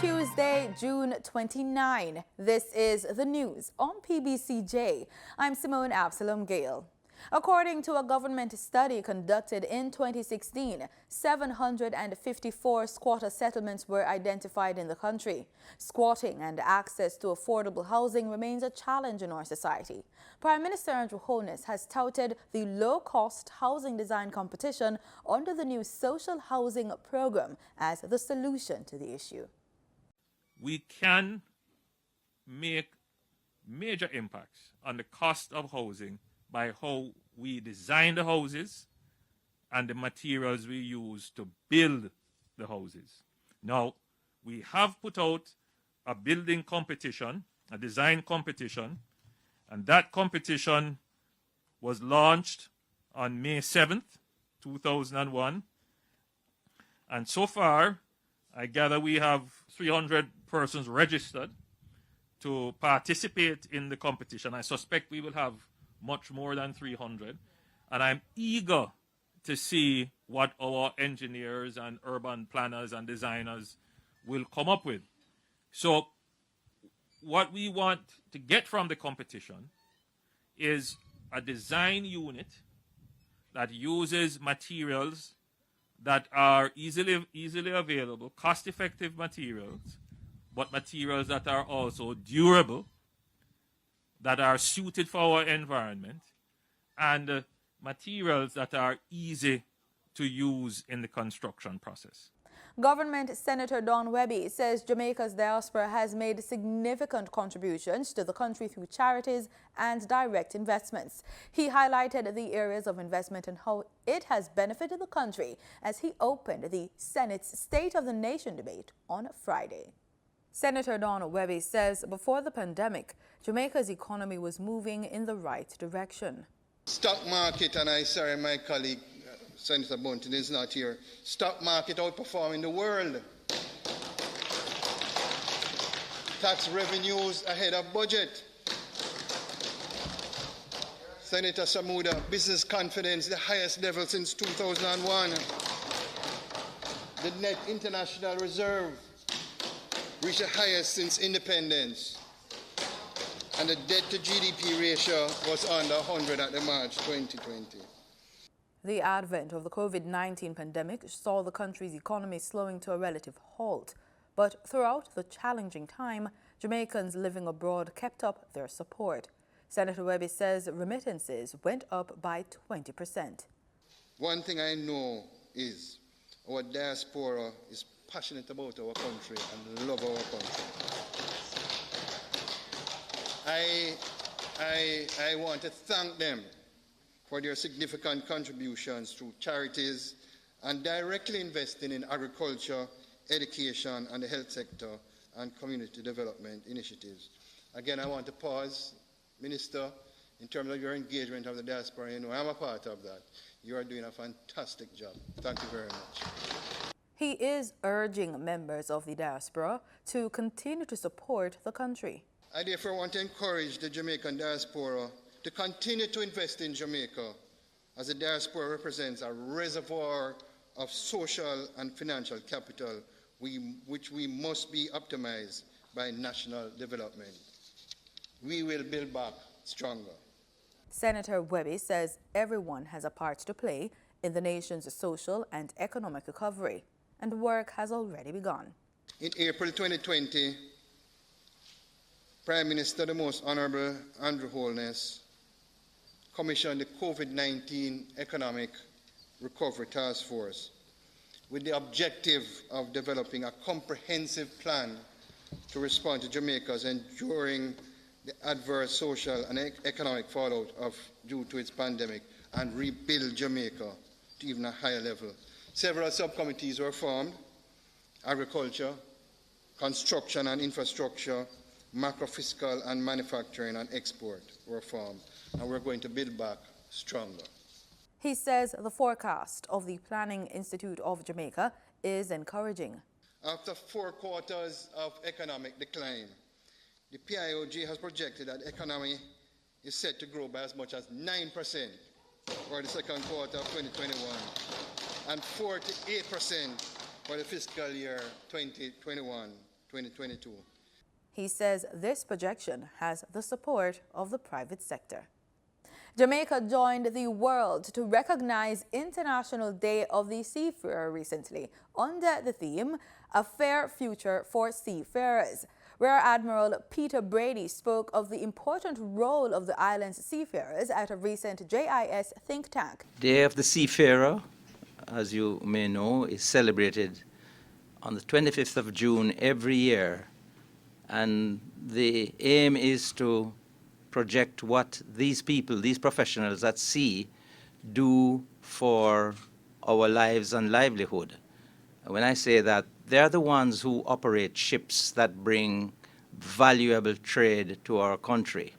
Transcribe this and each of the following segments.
Tuesday, June 29. This is the news on PBCJ. I'm Simone Absalom Gale. According to a government study conducted in 2016, 754 squatter settlements were identified in the country. Squatting and access to affordable housing remains a challenge in our society. Prime Minister Andrew Holness has touted the low-cost housing design competition under the new social housing program as the solution to the issue. We can make major impacts on the cost of housing by how we design the houses and the materials we use to build the houses. Now, we have put out a building competition, a design competition, and that competition was launched on May 7th, 2001. And so far, I gather we have 300 persons registered to participate in the competition. I suspect we will have much more than 300. And I'm eager to see what our engineers and urban planners and designers will come up with. So what we want to get from the competition is a design unit that uses materials that are easily available, cost-effective materials, but materials that are also durable, that are suited for our environment, and materials that are easy to use in the construction process. Government Senator Don Wehby says Jamaica's diaspora has made significant contributions to the country through charities and direct investments. He highlighted the areas of investment and how it has benefited the country as he opened the Senate's State of the Nation debate on Friday. Senator Don Wehby says before the pandemic, Jamaica's economy was moving in the right direction. Stock market, and sorry my colleague Senator Bunton is not here, stock market outperforming the world. Tax revenues ahead of budget. Senator Samuda, business confidence, the highest level since 2001. The net international reserve reached the highest since independence. And the debt to GDP ratio was under 100 at the March 2020. The advent of the COVID-19 pandemic saw the country's economy slowing to a relative halt. But throughout the challenging time, Jamaicans living abroad kept up their support. Senator Wehby says remittances went up by 20%. One thing I know is our diaspora is passionate about our country and love our country. I want to thank them for their significant contributions through charities and directly investing in agriculture, education, and the health sector and community development initiatives. Again, I want to pause, Minister, in terms of your engagement of the diaspora. You know, I'm a part of that. You are doing a fantastic job. Thank you very much. He is urging members of the diaspora to continue to support the country. I therefore want to encourage the Jamaican diaspora to continue to invest in Jamaica, as the diaspora represents a reservoir of social and financial capital which we must be optimized by national development. We will build back stronger. Senator Wehby says everyone has a part to play in the nation's social and economic recovery, and work has already begun. In April 2020, Prime Minister, the Most Honorable Andrew Holness, commissioned the COVID-19 Economic Recovery Task Force with the objective of developing a comprehensive plan to respond to Jamaica's enduring the adverse social and economic fallout due to its pandemic and rebuild Jamaica to even a higher level. Several subcommittees were formed: agriculture, construction and infrastructure, macro-fiscal and manufacturing and export were formed, and we're going to build back stronger. He says the forecast of the Planning Institute of Jamaica is encouraging. After 4 quarters of economic decline, the PIOG has projected that the economy is set to grow by as much as 9% for the second quarter of 2021 and 48% for the fiscal year 2021-22. 2022. He says this projection has the support of the private sector. Jamaica joined the world to recognize International Day of the Seafarer recently under the theme, A Fair Future for Seafarers. Rear Admiral Peter Brady spoke of the important role of the island's seafarers at a recent JIS think tank. Day of the Seafarer, as you may know, is celebrated on the 25th of June every year. And the aim is to project what these people, these professionals at sea, do for our lives and livelihood. When I say that, they're the ones who operate ships that bring valuable trade to our country.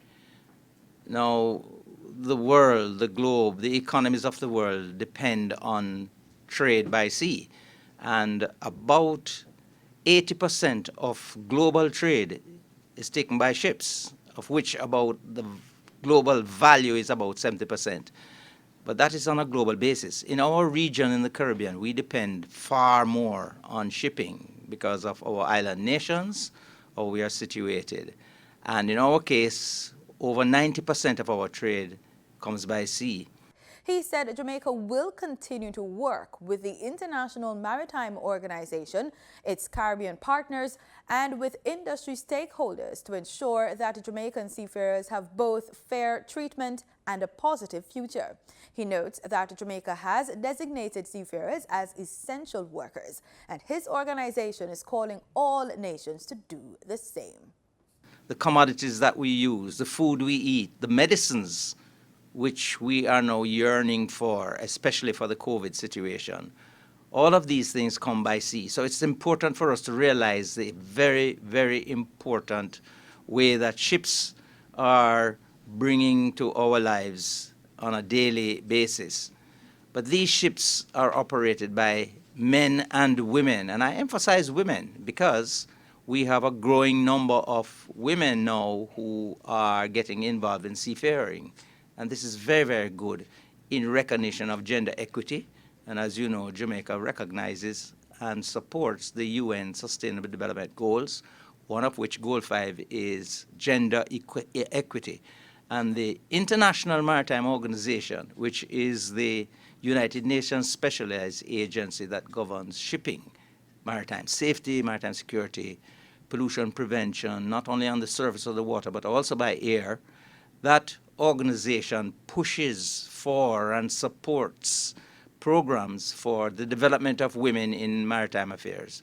Now, the world, the globe, the economies of the world depend on trade by sea. And about 80% of global trade is taken by ships, of which about the global value is about 70%. But that is on a global basis. In our region in the Caribbean, we depend far more on shipping because of our island nations, how we are situated. And in our case, over 90% of our trade comes by sea. He said Jamaica will continue to work with the International Maritime Organization, its Caribbean partners, and with industry stakeholders to ensure that Jamaican seafarers have both fair treatment and a positive future. He notes that Jamaica has designated seafarers as essential workers, and his organization is calling all nations to do the same. The commodities that we use, the food we eat, the medicines which we are now yearning for, especially for the COVID situation. All of these things come by sea. So it's important for us to realize the very, very important way that ships are bringing to our lives on a daily basis. But these ships are operated by men and women, and I emphasize women because we have a growing number of women now who are getting involved in seafaring. And this is very, very good in recognition of gender equity. And as you know, Jamaica recognizes and supports the UN Sustainable Development Goals, one of which, Goal 5, is gender equity. And the International Maritime Organization, which is the United Nations specialized agency that governs shipping, maritime safety, maritime security, pollution prevention, not only on the surface of the water, but also by air, that organization pushes for and supports programs for the development of women in maritime affairs.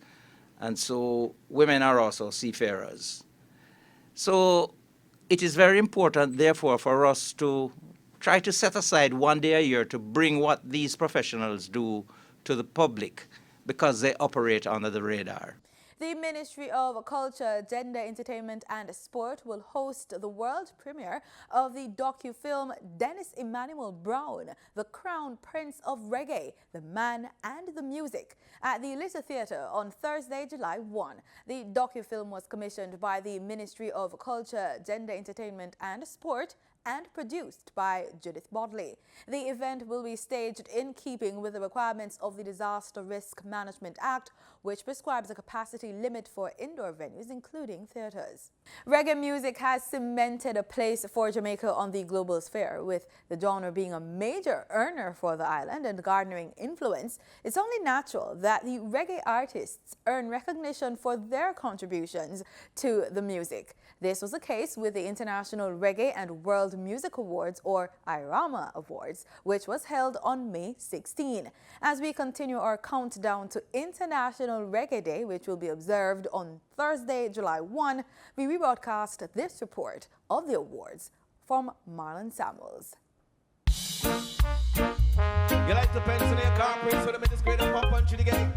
And so women are also seafarers. So it is very important, therefore, for us to try to set aside one day a year to bring what these professionals do to the public because they operate under the radar. The Ministry of Culture, Gender, Entertainment and Sport will host the world premiere of the docufilm Dennis Emmanuel Brown, The Crown Prince of Reggae, The Man and the Music, at the Little Theatre on Thursday, July 1. The docufilm was commissioned by the Ministry of Culture, Gender, Entertainment and Sport and produced by Judith Bodley. The event will be staged in keeping with the requirements of the Disaster Risk Management Act, which prescribes a capacity limit for indoor venues, including theaters. Reggae music has cemented a place for Jamaica on the global sphere, with the genre being a major earner for the island and garnering influence. It's only natural that the reggae artists earn recognition for their contributions to the music. This was the case with the International Reggae and World Music Awards, or IRAWMA Awards, which was held on May 16. As we continue our countdown to International Reggae Day, which will be observed on Thursday, July 1, we rebroadcast this report of the awards from Marlon Samuels. You like to pencil in your car, praise for the minutes, great and pop punch in the game.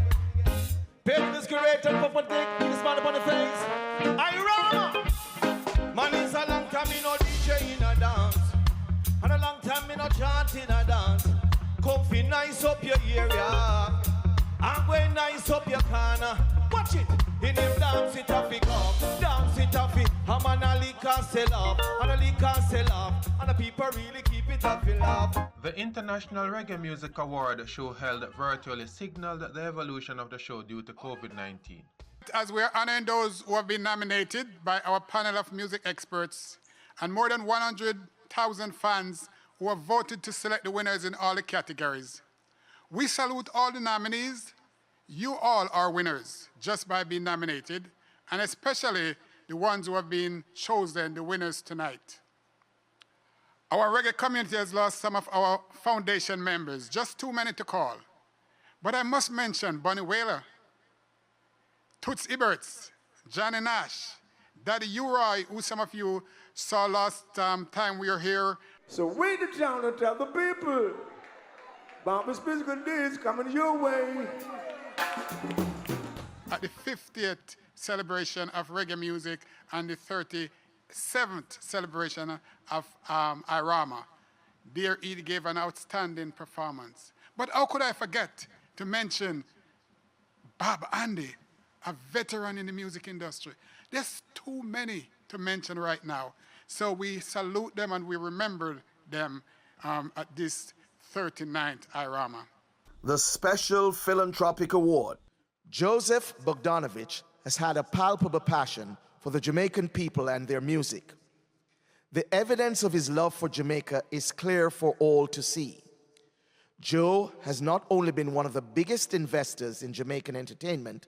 Pay this great and pop and take this man up on the face. IRAWMA! Man, it's a long time me no DJ in a dance, and a long time me no chant in a dance. Comfy nice up your area, I'm going nice up your corner. Watch it, in him dance it off, dance it off. I'm an alley can sell off, and a leak can sell off, and the people really keep it up in love. The International Reggae Music Award show held virtually signaled the evolution of the show due to COVID-19. as we are honoring those who have been nominated by our panel of music experts and more than 100,000 fans who have voted to select the winners in all the categories. We salute all the nominees. You all are winners just by being nominated, and especially the ones who have been chosen the winners tonight. Our reggae community has lost some of our foundation members, just too many to call. But I must mention Bonnie Whaler, Toots Iberts, Johnny Nash, Daddy Uri, who some of you saw last time we were here. So we the town to tell the people about this physical days coming your way. At the 50th celebration of reggae music and the 37th celebration of IRAWMA, Dear Edie gave an outstanding performance. But how could I forget to mention Bob Andy, a veteran in the music industry? There's too many to mention right now. So we salute them and we remember them at this 39th IRAWMA. The Special Philanthropic Award. Joseph Bogdanovich has had a palpable passion for the Jamaican people and their music. The evidence of his love for Jamaica is clear for all to see. Joe has not only been one of the biggest investors in Jamaican entertainment,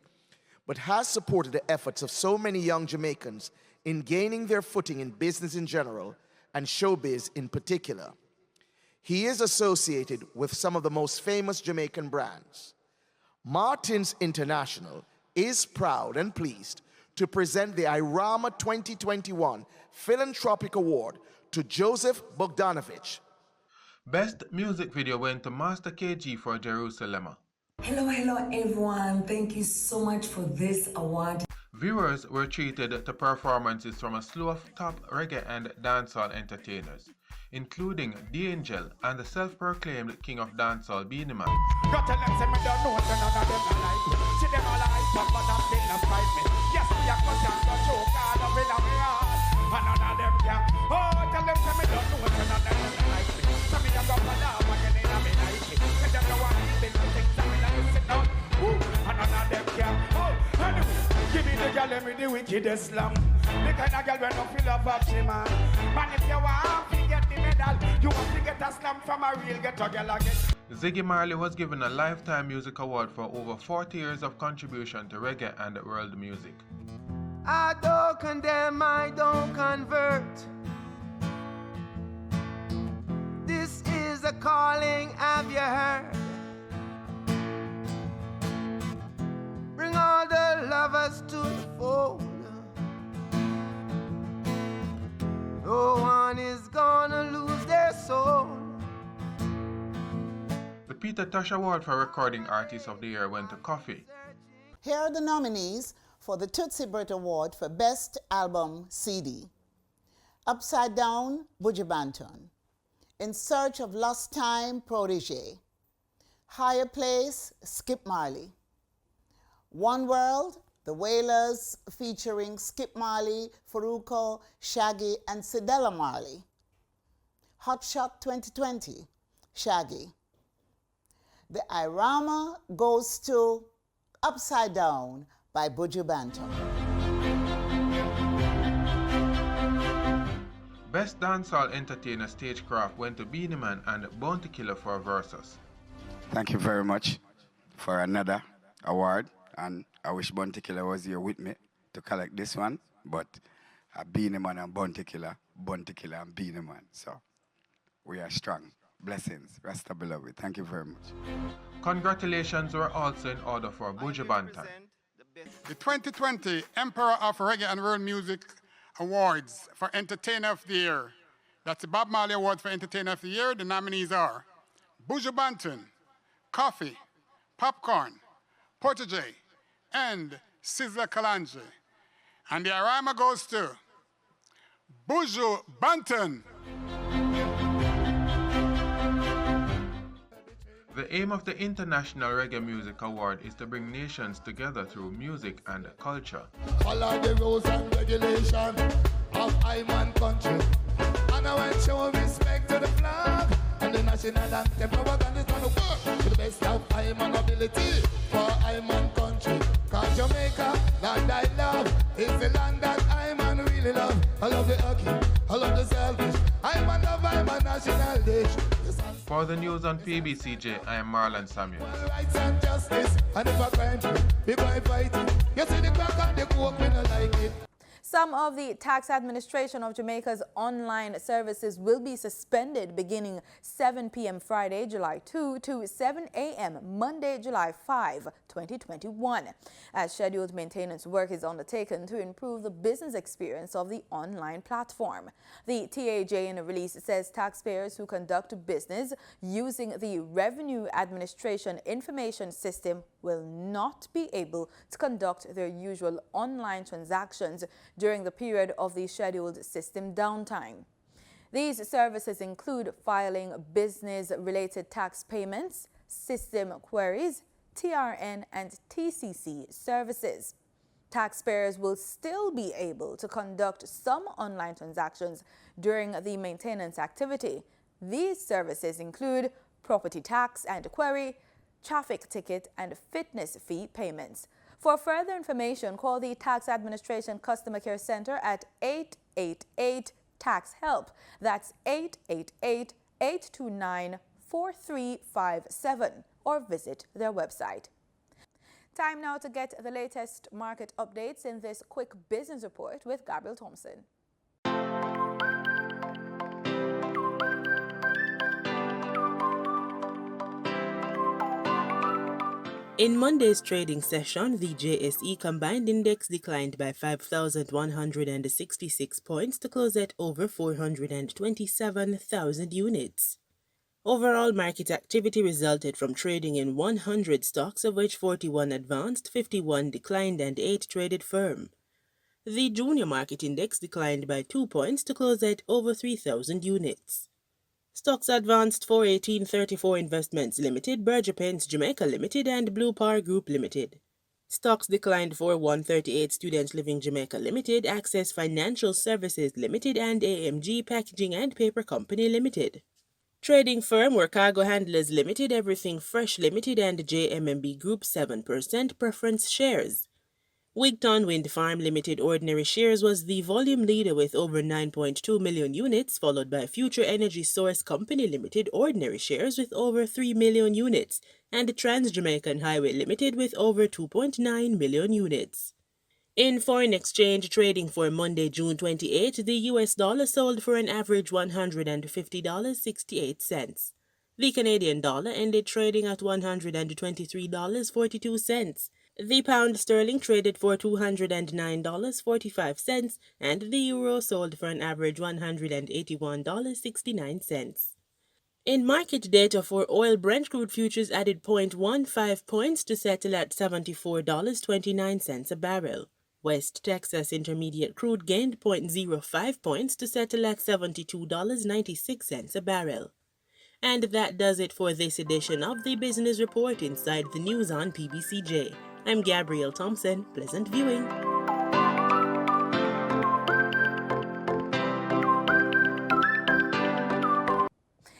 but has supported the efforts of so many young Jamaicans in gaining their footing in business in general and showbiz in particular. He is associated with some of the most famous Jamaican brands. Martins International is proud and pleased to present the IRAWMA 2021 Philanthropic Award to Joseph Bogdanovich. Best music video went to Master KG for Jerusalem. Hello everyone. Thank you so much for this award. Viewers were treated to performances from a slew of top reggae and dancehall entertainers, including The Angel and the self-proclaimed king of dancehall, Beenie Man. Give me the girl with the wickedest slam. The kind of girl when no feel a vaccine man. Man, if you want to get the medal, you want to get a slam from a real ghetto girl again. Ziggy Marley was given a Lifetime Music Award for over 40 years of contribution to reggae and world music. I don't condemn, I don't convert. This is a calling, have you heard? Bring all the lovers to the fold. No one is gonna lose their soul. The Peter Tosh Award for Recording Artist of the Year went to Coffee. Here are the nominees for the Tootsie Bert Award for Best Album CD. Upside Down, Badminton. In Search of Lost Time, Protege. Higher Place, Skip Marley. One World, The Wailers featuring Skip Marley, Faruko, Shaggy, and Cedella Marley. Hot Shot 2020, Shaggy. The IRAWMA goes to Upside Down by Buju Banton. Best Dancehall Entertainer Stagecraft went to Beenie Man and Bounty Killer for Versus. Thank you very much for another award. And I wish Bounty Killer was here with me to collect this one, but Beenie Man and Bounty Killer and Beenie Man. So we are strong. Blessings. Rasta beloved. Thank you very much. Congratulations were also in order for Buju Banton. The 2020 Emperor of Reggae and World Music Awards for Entertainer of the Year. That's the Bob Marley Award for Entertainer of the Year. The nominees are Buju Banton, Coffee, Popcorn, Protege, and Sizzla Kalonji. And the IRAWMA goes to Buju Banton. The aim of the International Reggae Music Award is to bring nations together through music and culture. Follow the rules and regulations of IRMA country. And I want to show respect to the flag and the national anthem. Propaganda is going to work to the best of IRMA ability for IRMA country. Cause Jamaica, land I love, is the land that I man really love. I love the lucky, I love the selfish. I'm a love, I'm a national dish. For the news on PBCJ, I am Marlon Samuel. Rights and justice, and if a crime, we going fight it. You see the crack and the coke, we don't like it. Some of the tax administration of Jamaica's online services will be suspended beginning 7 p.m. Friday, July 2 to 7 a.m. Monday, July 5, 2021, as scheduled maintenance work is undertaken to improve the business experience of the online platform. The TAJ in a release says taxpayers who conduct business using the Revenue Administration Information System will not be able to conduct their usual online transactions during the period of the scheduled system downtime. These services include filing business-related tax payments, system queries, TRN and TCC services. Taxpayers will still be able to conduct some online transactions during the maintenance activity. These services include property tax and query, traffic ticket and fitness fee payments. For further information, call the Tax Administration Customer Care Center at 888-TAX-HELP. That's 888-829-4357, or visit their website. Time now to get the latest market updates in this quick business report with Gabriel Thompson. In Monday's trading session, the JSE Combined Index declined by 5,166 points to close at over 427,000 units. Overall market activity resulted from trading in 100 stocks, of which 41 advanced, 51 declined, and 8 traded firm. The Junior Market Index declined by 2 points to close at over 3,000 units. Stocks advanced for 1834 Investments Limited, Berger Pence Jamaica Limited, and Blue Power Group Limited. Stocks declined for 138 Students Living Jamaica Limited, Access Financial Services Limited, and AMG Packaging and Paper Company Limited. Trading firm were Cargo Handlers Limited, Everything Fresh Limited, and JMMB Group 7% preference shares. Wigton Wind Farm Limited ordinary shares was the volume leader with over 9.2 million units, followed by Future Energy Source Company Limited ordinary shares with over 3 million units, and Trans-Jamaican Highway Limited with over 2.9 million units. In foreign exchange trading for Monday, June 28, the US dollar sold for an average $150.68. The Canadian dollar ended trading at $123.42. The pound sterling traded for $209.45, and the euro sold for an average $181.69. In market data for oil, Brent crude futures added 0.15 points to settle at $74.29 a barrel. West Texas Intermediate crude gained 0.05 points to settle at $72.96 a barrel. And that does it for this edition of the Business Report Inside the News on PBCJ. I'm Gabrielle Thompson. Pleasant viewing.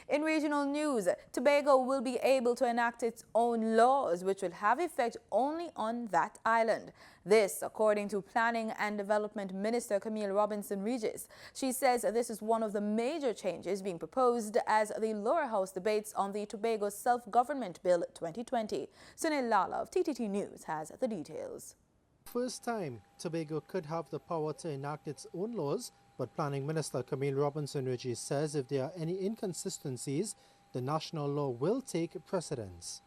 In regional news, Tobago will be able to enact its own laws, which will have effect only on that island. This, according to Planning and Development Minister Camille Robinson-Regis. She says this is one of the major changes being proposed as the lower house debates on the Tobago Self-Government Bill 2020. Sunil Lala of TTT News has the details. First time, Tobago could have the power to enact its own laws, but Planning Minister Camille Robinson-Regis says if there are any inconsistencies, the national law will take precedence.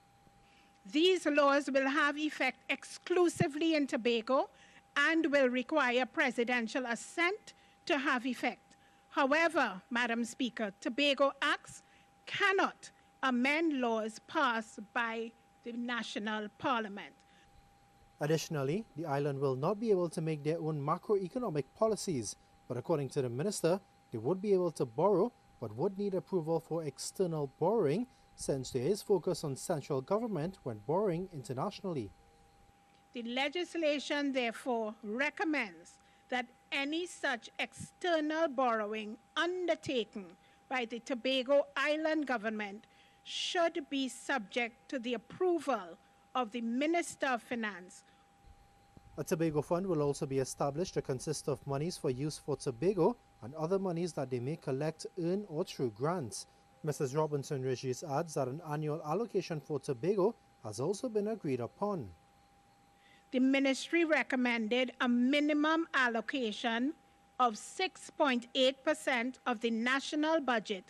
These laws will have effect exclusively in Tobago and will require presidential assent to have effect. However, Madam Speaker, Tobago Acts cannot amend laws passed by the National Parliament. Additionally, the island will not be able to make their own macroeconomic policies, but according to the minister, they would be able to borrow, but would need approval for external borrowing, since there is focus on central government when borrowing internationally. The legislation therefore recommends that any such external borrowing undertaken by the Tobago Island government should be subject to the approval of the Minister of Finance A Tobago fund will also be established to consist of monies for use for Tobago and other monies that they may collect, earn or through grants. Mrs. Robinson-Regis adds that an annual allocation for Tobago has also been agreed upon. The ministry recommended a minimum allocation of 6.8% of the national budget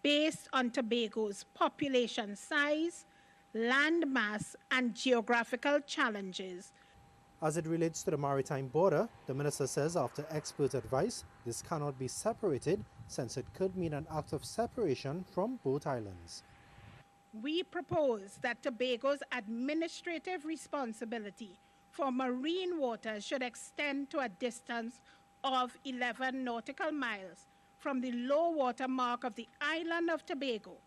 based on Tobago's population size, land mass, and geographical challenges. As it relates to the maritime border, the minister says after expert advice, this cannot be separated since it could mean an act of separation from both islands. We propose that Tobago's administrative responsibility for marine waters should extend to a distance of 11 nautical miles from the low water mark of the island of Tobago.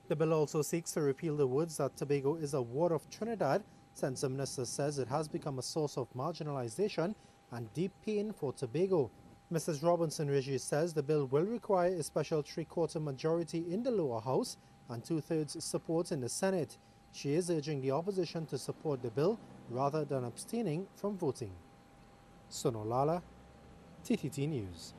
The bill also seeks to repeal the words that Tobago is a ward of Trinidad, since the minister says it has become a source of marginalization and deep pain for Tobago. Mrs. Robinson-Regis says the bill will require a special three-quarter majority in the lower house and two-thirds support in the Senate. She is urging the opposition to support the bill rather than abstaining from voting. Sonolala, TTT News.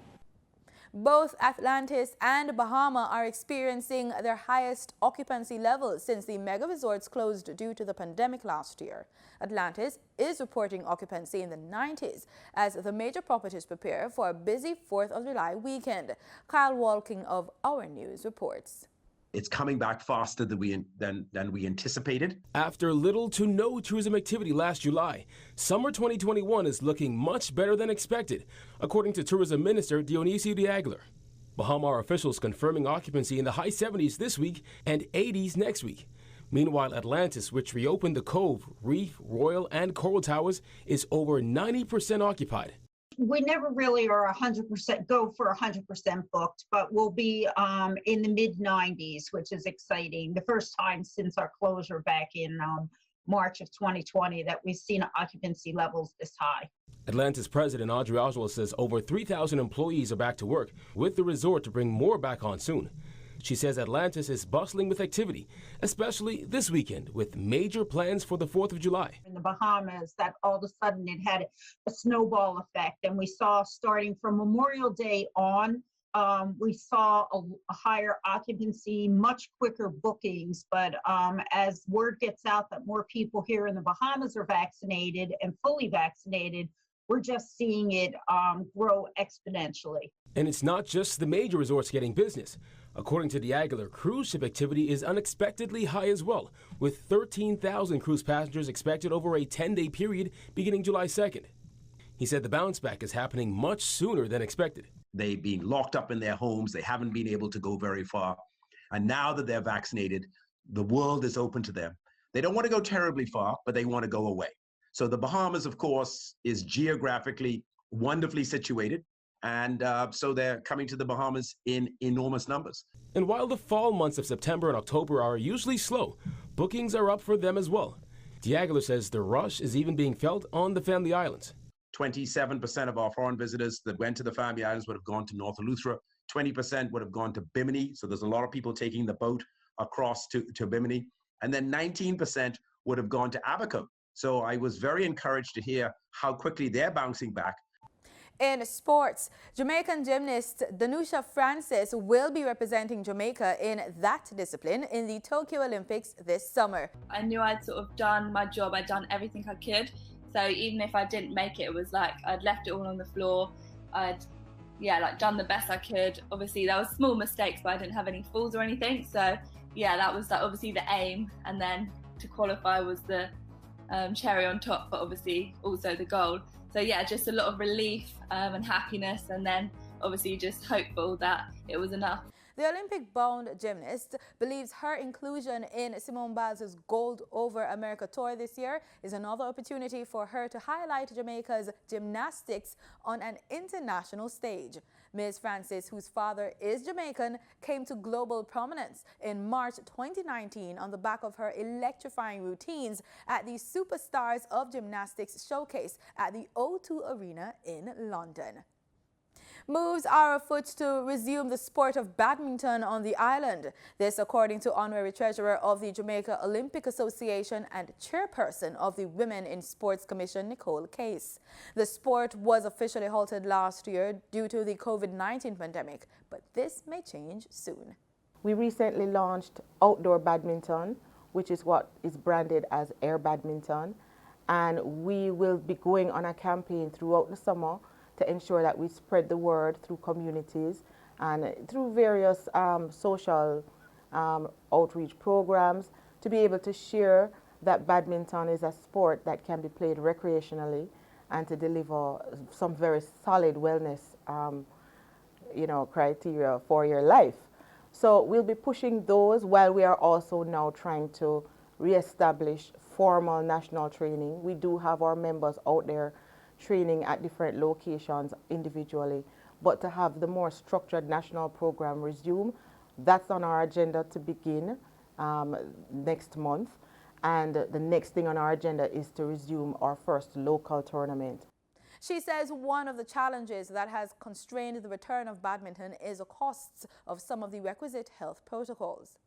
Both Atlantis and Bahama are experiencing their highest occupancy levels since the mega resorts closed due to the pandemic last year. Atlantis is reporting occupancy in the 90s as the major properties prepare for a busy 4th of July weekend. Kyle Walking of Our News reports. It's coming back faster than we anticipated. After little to no tourism activity last July, summer 2021 is looking much better than expected, according to Tourism Minister Danusia. Bahama officials confirming occupancy in the high 70s this week and 80s next week. Meanwhile, Atlantis, which reopened the Cove, Reef, Royal, and Coral Towers, is over 90% occupied. We never really are 100% go for 100% booked, but we'll be in the mid-90s, which is exciting. The first time since our closure back in March of 2020 that we've seen occupancy levels this high. Atlantis President Audrey Oswald says over 3,000 employees are back to work, with the resort to bring more back on soon. She says Atlantis is bustling with activity, especially this weekend, with major plans for the 4th of July. In the Bahamas, that all of a sudden it had a snowball effect, and we saw starting from Memorial Day on, we saw a higher occupancy, much quicker bookings. But as word gets out that more people here in the Bahamas are vaccinated and fully vaccinated, we're just seeing it grow exponentially. And it's not just the major resorts getting business. According to Diaspora, cruise ship activity is unexpectedly high as well, with 13,000 cruise passengers expected over a 10-day period beginning July 2nd. He said the bounce back is happening much sooner than expected. They've been locked up in their homes. They haven't been able to go very far. And now that they're vaccinated, the world is open to them. They don't want to go terribly far, but they want to go away. So the Bahamas, of course, is geographically wonderfully situated. And so they're coming to the Bahamas in enormous numbers. And while the fall months of September and October are usually slow, bookings are up for them as well. Diagler says the rush is even being felt on the Family Islands. 27% of our foreign visitors that went to the Family Islands would have gone to North Eleuthera. 20% would have gone to Bimini. So there's a lot of people taking the boat across to Bimini. And then 19% would have gone to Abaco. So I was very encouraged to hear how quickly they're bouncing back. In sports, Jamaican gymnast Danusia will be representing Jamaica in that discipline in the Tokyo Olympics this summer. I knew I'd sort of done my job, I'd done everything I could. So even if I didn't make it, it was like I'd left it all on the floor. I'd done the best I could. Obviously there was small mistakes, but I didn't have any falls or anything. So yeah, that was obviously the aim. And then to qualify was the cherry on top, but obviously also the goal. So yeah, just a lot of relief and happiness, and then obviously just hopeful that it was enough. The Olympic-bound gymnast believes her inclusion in Simone Biles's Gold Over America tour this year is another opportunity for her to highlight Jamaica's gymnastics on an international stage. Ms. Francis, whose father is Jamaican, came to global prominence in March 2019 on the back of her electrifying routines at the Superstars of Gymnastics showcase at the O2 Arena in London. Moves are afoot to resume the sport of badminton on the island. This according to Honorary Treasurer of the Jamaica Olympic Association and Chairperson of the Women in Sports Commission, Nicole Case. The sport was officially halted last year due to the COVID-19 pandemic, but this may change soon. We recently launched outdoor badminton, which is what is branded as air badminton, and we will be going on a campaign throughout the summer to ensure that we spread the word through communities and through various social outreach programs to be able to share that badminton is a sport that can be played recreationally and to deliver some very solid wellness criteria for your life. So we'll be pushing those while we are also now trying to reestablish formal national training. We do have our members out there training at different locations individually, but to have the more structured national program resume, that's on our agenda to begin next month. And the next thing on our agenda is to resume our first local tournament. She says one of the challenges that has constrained the return of badminton is the costs of some of the requisite health protocols.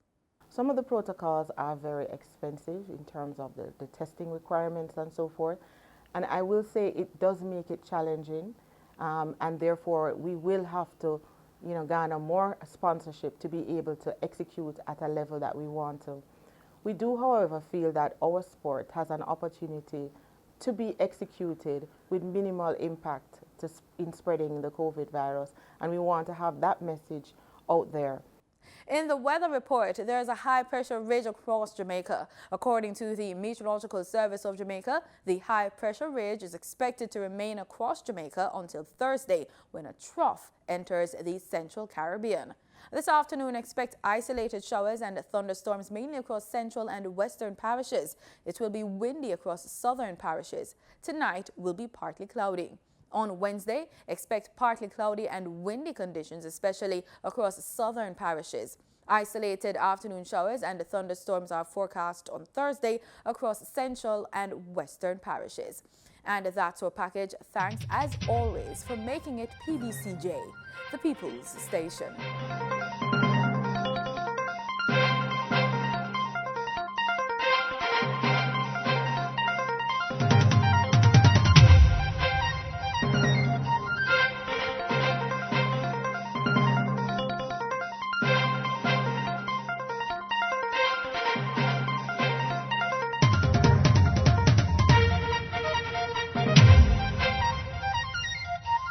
Some of the protocols are very expensive in terms of the testing requirements and so forth. And I will say it does make it challenging, and therefore we will have to, garner more sponsorship to be able to execute at a level that we want to. We do, however, feel that our sport has an opportunity to be executed with minimal impact in spreading the COVID virus, and we want to have that message out there. In the weather report, there is a high-pressure ridge across Jamaica. According to the Meteorological Service of Jamaica, the high-pressure ridge is expected to remain across Jamaica until Thursday, when a trough enters the Central Caribbean. This afternoon, expect isolated showers and thunderstorms mainly across central and western parishes. It will be windy across southern parishes. Tonight will be partly cloudy. On Wednesday, expect partly cloudy and windy conditions, especially across southern parishes. Isolated afternoon showers and thunderstorms are forecast on Thursday across central and western parishes. And that's our package. Thanks, as always, for making it PBCJ, the People's Station.